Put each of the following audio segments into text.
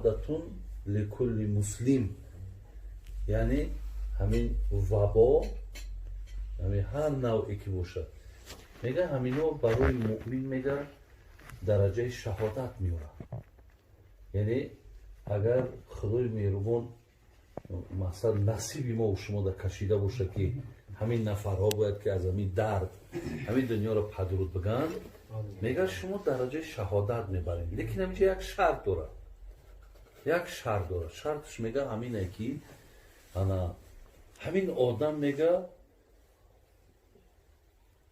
شهادتون لکل مسلم، یعنی همین وبا، همین هر نوعی که باشد، میگه همینو برای مؤمن میگه درجه شهادت میاره. یعنی اگر خدای مهربان مثلا نصیبی ما و شما در کشیده باشه که همین نفرها باید که از همین درد همین دنیا رو پدرود بگن، میگه شما درجه شهادت میبرین. لیکن همینجا یک شرط داره، یک شرط داره. شرطش میگه همینه که انا همین آدم میگه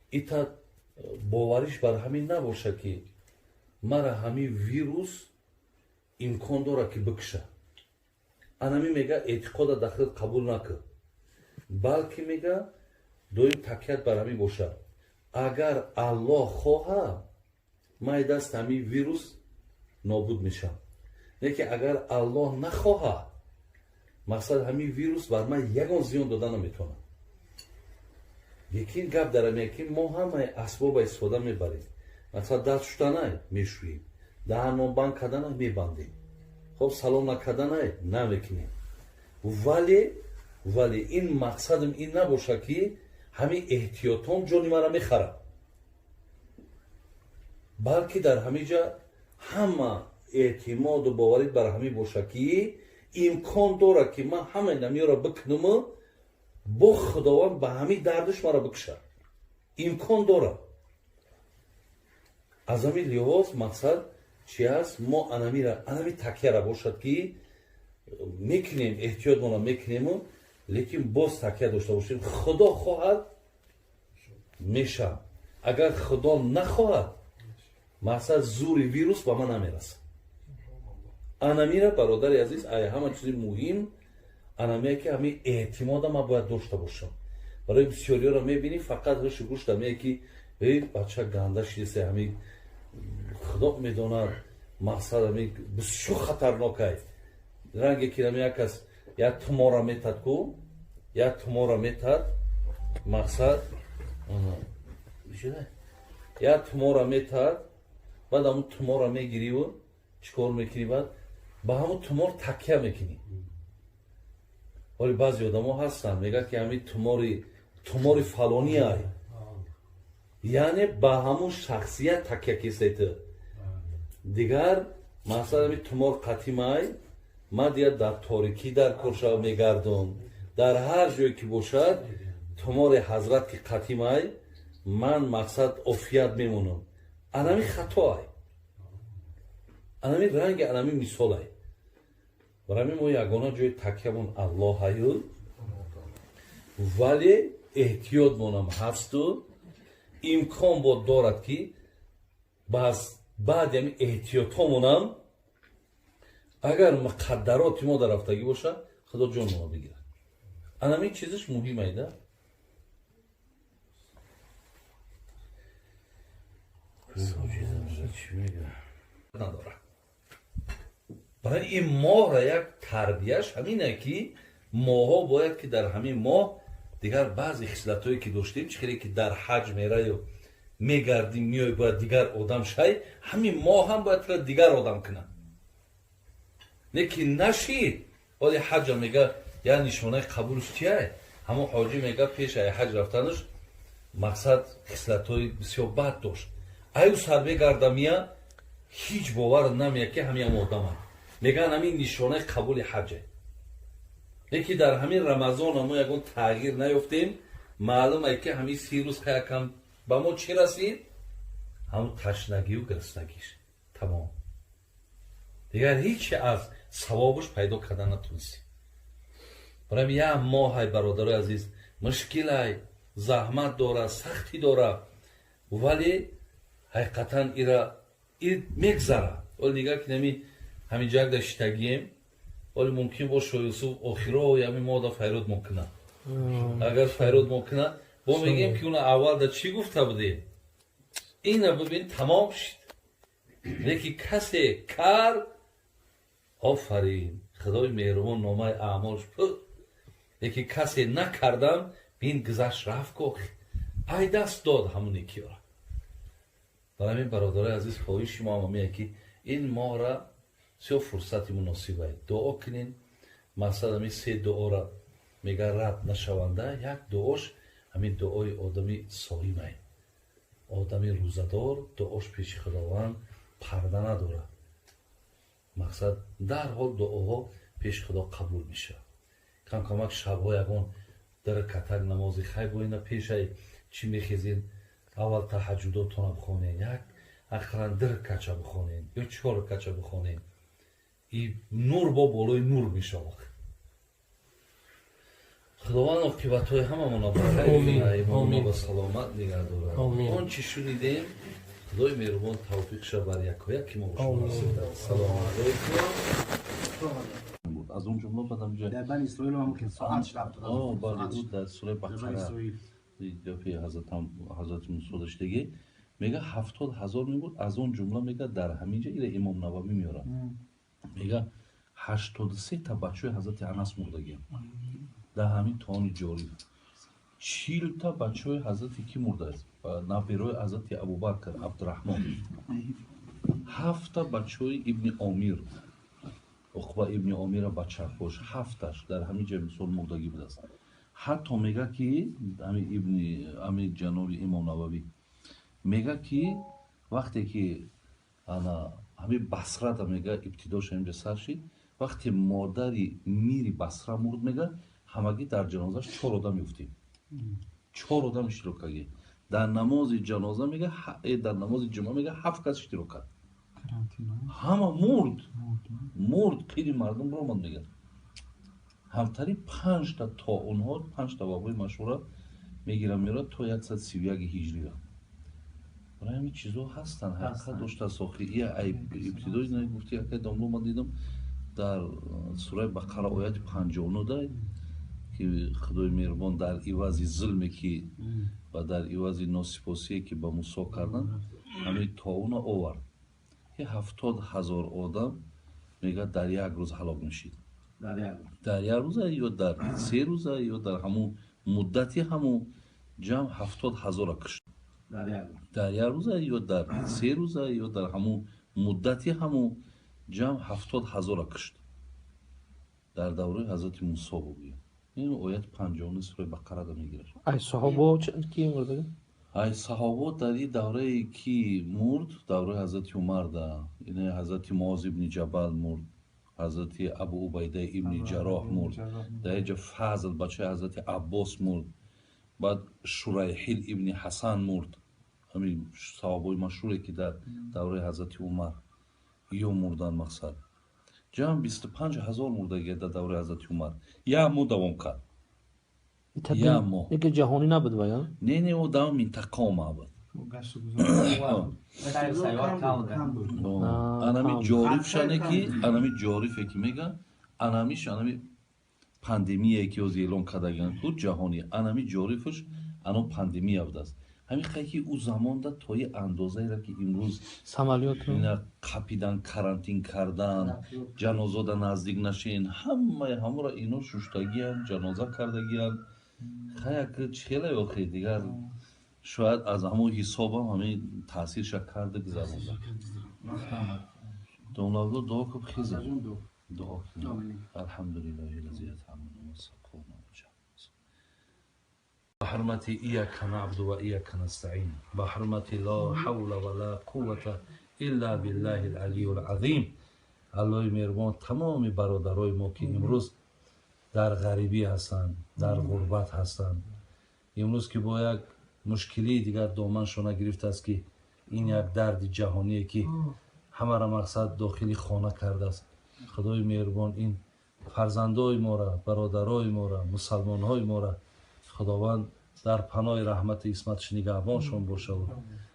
ایتا باوریش بر همین نباشه که مرا همین ویروس امکان داره که بکشه. انمی میگه اعتقاد داخل قبول نکن، بلکه میگه دویم تکیت بر همین باشه اگر الله خواه من دست همین ویروس نابود میشم، لیکن اگر الله نخواه مقصد همین ویروس بر من یگان زیان دادن نمیتونه. یکی گپ دارم یکی ما همه اسباب استفاده میبریم، مثلا دست شستن میشوییم، دهان بند کردن میبندیم، خب سلام نکردن نمیکنیم. ولی این مقصدم این نباشه که همین احتیاطم جانی مرا میخره، بلکه در همینجا همه اعتماد و باوری بر همین باشه که امکان داره که من همه نمی را بکنم با خداوند به همین دردش مرا بکشه، امکان داره. از همین لحاظ مقصد چی است؟ ما انمی تکیه را باشد که میکنیم احتیاط مانا میکنیم، لیکن باز تکیه داشته باشیم خدا خواهد میشم، اگر خدا نخواهد مقصد زوری ویروس با من نمیرسه. انمی را برادر عزیز ای همه چیز مهم انمیه که همین اعتماد ما باید داشته باشم. برای بسیاری را میبینی فقط روش گوش دمیه که بچه گنده شیسته همین خدا میداند مقصد همین بسیار خطرناکه. رنگی که نمیه کس یا تمارا میتد کو یا تمارا میتد مقصد یا تمارا میتد بعد همون تمارا میگیری و چیکار میکنی بعد با همون تمار تکیه میکنی. ولی بعضی آدم ها هستن میگه که همین تماری فلانی های یعنی با همون شخصیت تکیه کسیده دیگر مثلا همین تمار قطیم های من دیگر در تاریکی در کرشا میگردم، در هر جایی که باشد تمار حضرت که قطیم های من مقصد افیت میمونم. انمی خطا های انمی رنگ انمی مثال های برای ما یگانه جای تکیمون الله هایو، ولی احتیاط مونم هست و امکان با دارد که بعد یعنی احتیاط مونم اگر مقدرات ما در رفتگی باشه خدا جان ما بگیره. انمی چیزش مهم ایده. نداره. برای این ماه را یک تربیهش همینه که ماها باید که در همین ماه دیگر بعضی خصلت هایی که داشتیم چخیلی که در حج میره و میگردیم میای باید دیگر آدم شای، همین ماه هم باید که دیگر آدم کنن لیکن نشید. ولی حج میگه یا نشانه قبولش چیه؟ همون حاجی میگه پیش ای حج رفتنش مقصد خصلت های بسیار بد داشت، ایو سر بگردم هیچ باور نمیه که همین آدم هم میگن همین نشانه قبول حجه. لیکن در همین رمضان ما یکون تغییر نیفتیم، معلومه که همین 3 روز که یکم با ما چی رسید؟ همون تشنگی و گرسنگیش تمام دیگر هیچی از ثوابش پیدا کردن نتونستیم. برای یه ماه های برادر عزیز مشکل های زحمت داره، سختی داره، ولی حقیقتا این میگذره. ولی دیگر که نمی همین جا داشتگیم ولی ممکن باشه یوسف آخیرا یا همین ما فیرود ممکنه. اگر فیرود ممکنه با میگیم که اون اول در چی گفته بودیم این ببین تمام شد، لیکن کسی کار آفرین خدای مهربان نامه اعمالش بود، لیکن کسی نکردم بین گذشت رفت که ای دست داد همونی که برای این برادر عزیز خواهش ما میگه که این ماه را بسیار فرصت مناسب است. دعا کنین. مقصد همین سه دعا را میگه رد نشونده. یک دعاش همین دعای آدمی صائم است. آدمی روزدار دعاش پیش خداوند پرده نداره. مقصد در حال دعاها پیش خدا قبول میشه. کم کمک شبها یگان در کتک نمازی خیلی باینه پیشه چی میخیزین اول تحجداتون بخونین، یک اخران در کچه بخونین یا 4 کچه بخونین. این نور با بالای نور میشه. خداوند عاقبت های هممون را بخیر، ایمان و سلامت نگه داره. آن چی شنیدیم خدای مهربان توفیق شه بر یکایک ما شما نصیب دهد. سلام علیکم. از اون جمله بعدم جای در بنی اسرائیل هم که ساعت رفت. بله بود در سوره بقره دفعه حضرت موسی داشتگی میگه 70,000 میبود. از اون جمله میگه در همینجا ایره امام نووی میاره میگه 83 تا بچه حضرت انس مردگی در همین تان جاری. 40 تا بچه حضرت کی مرده است؟ نبیرای حضرت ابوبکر عبدالرحمن. 7 تا بچه ابن عامر عقبه ابن عامر بچه خوش 7 در همین جای مثال مردگی بوده است. حتی میگه که همین جناب امام نووی میگه که وقتی که همین بصره دا میگه ابتداش اینجا سر شد، وقتی مادری میری بصره مرد میگه همگی در جنازش 4 آدم میفتیم. 4 آدم اشتراک کردی. در نماز جنازه میگه در نماز جمعه میگه 7 کس اشتراک کرد. همه مرد خیلی مردم رو من میگه همتری 5 تا اونها 5 تا وبای مشهوره میگیرم میره تا 131 هجری را. برای همین چیزها هستن حقیقت داشته ساختی. ابتدای نگفتی یک داملو من دیدم در سوره بقره آیت 59 داره که خدای مهربان در عوض ظلمی که و در عوض ناسپاسی که به موسی کردن همین طاعون آورد. 70,000 آدم میگه در یک روز هلاک میشید. در یک روز یا در 3 روز یا در همون مدتی همون جمع 70,000 کشت. در یک روز یا در 3 روز یا در همون مدتی همون جمع 70,000 کشت. در دوره حضرت موسی بود. این آیت 50 سوره بقره دا میگیره. ای صحابه کی مرده؟ ای صحابه در این دوره کی مرد؟ دوره حضرت عمر دا. یعنی حضرت معاذ ابن جبل مرد. حضرت ابو عبیده ابن جراح مرد. در اینجا فضل بچه حضرت عباس مرد. بعد شریحیل ابن حسن مرد. همین صحابه مشهوره که در دوره حضرت عمر یا مردن مقصد. جمع 25,000 مردگی در دوره حضرت عمر. یا مو دوام کرد. یا مو. یکی جهانی نبود باید؟ نه او دوام منطقه ما بود. انامی جاریف شنه که انامی جاریفه که میگن انامیش انامی پاندمیه که از اعلان کردگان بود جهانی. انامی جاریفش انام پاندمی بود است. همین خیلی او زمان دا تا یه اندازه را که امروز سمالیات قپیدن کرانتین کردن جنازه دا نزدیک نشین همه را اینا ششتگی هم جنازه کردگی هم خیلی چهله یا خیلی دیگر شاید از همون حساب هم همین تاثیر شد کرده که زمان دا دونالدو دعا کب خیزه دعا کنیم الحمدلله لذیت همون سکون بحرمة إياك نعبد وإياك نستعين بحرمة لا حول ولا قوة إلا بالله العلي العظيم. الله مهربان تمام برادرای ما که امروز در غریبی هستند در غربت هستند امروز که با یک مشکلی دیگر دامنشون گرفته است که این یک درد جهانیه که همه را مقصد داخلی خانه کرده است. خدای مهربان این فرزندای ما را برادرای ما را مسلمانهای ما را خداوند در پناه رحمت اسمتش نگهبانشان باشه و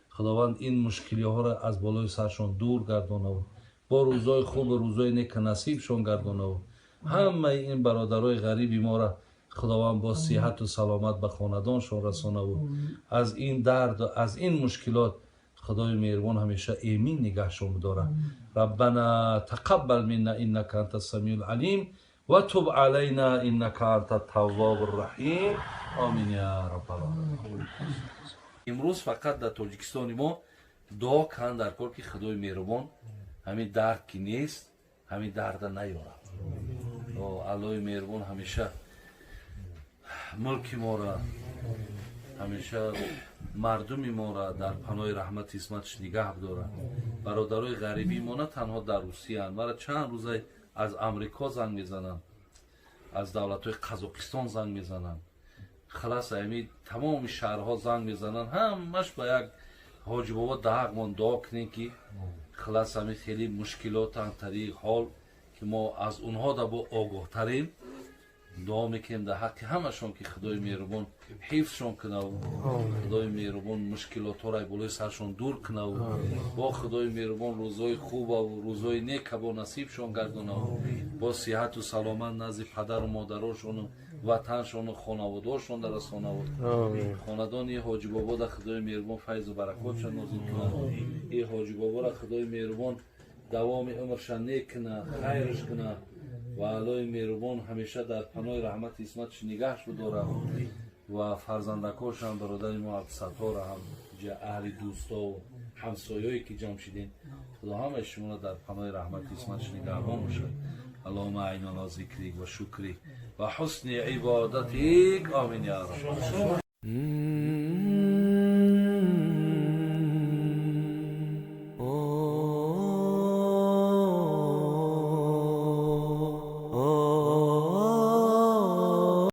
خداوند این مشکلی ها را از بالای سرشان دور گردانه و با روزای خوب و روزای نیک نصیبشان گردانه و همه این برادرای غریبی ما را خداوند با صحت و سلامت به خاندانشان رسانه و از این درد و از این مشکلات خدای مهربان همیشه ایمین نگهشان داره. ربنا تقبل منا انك انت السمیع العلیم و تب علینا انك انت التواب الرحیم. آمین یا رب العالمین. امروز فقط در تاجیکستان ما دعا کردن در کار که خدای مهربان همین درد که نیست همین درد نیارم و علای مهربان همیشه ملک ما را همیشه مردمی ما را در پناه رحمت اسمتش نگاه داره. برادرای غریبی ما نه تنها در روسیه هستند، مرا چند روزه از امریکا زنگ میزنن، از دولت‌های قزاقستان زنگ میزنن، خلاص همین تمام شهرها زنگ میزنن، همش با یک حاجی بابا دعاقمان دعا کنین که خلاص همین خیلی مشکلات هم طریق حال که ما از اونها دا با آگاه ترین دعا میکنیم در حق همشون که خدای مهربان حفظشون کنه و خدای مهربان مشکلات ها را بالای سرشون دور کنه و با خدای مهربان روزای خوب و روزای نیک با نصیبشون گردونه و با صحت و سلامت نزد پدر و مادرشون و وطنشون و خانواده‌شون در رسانه و خاندان حاجی بابا در خدای مهربان فیض و برکاتشون نازل کنه. این حاجی بابا را خدای مهربان دوام عمرشان نیک کنه، خیرش کنه و علای مهربان همیشه در پناه رحمت اسمتش نگهش بداره و فرزندکاش هم برادر ما عبدالستار هم اهل دوستا و همسایه‌ای که جمع شدین خدا همه شما در پناه رحمت اسمتش نگهبان باشه. اللهم اعنا علی ذکرک و شکرک و حسن عبادتک. آمین یا رب.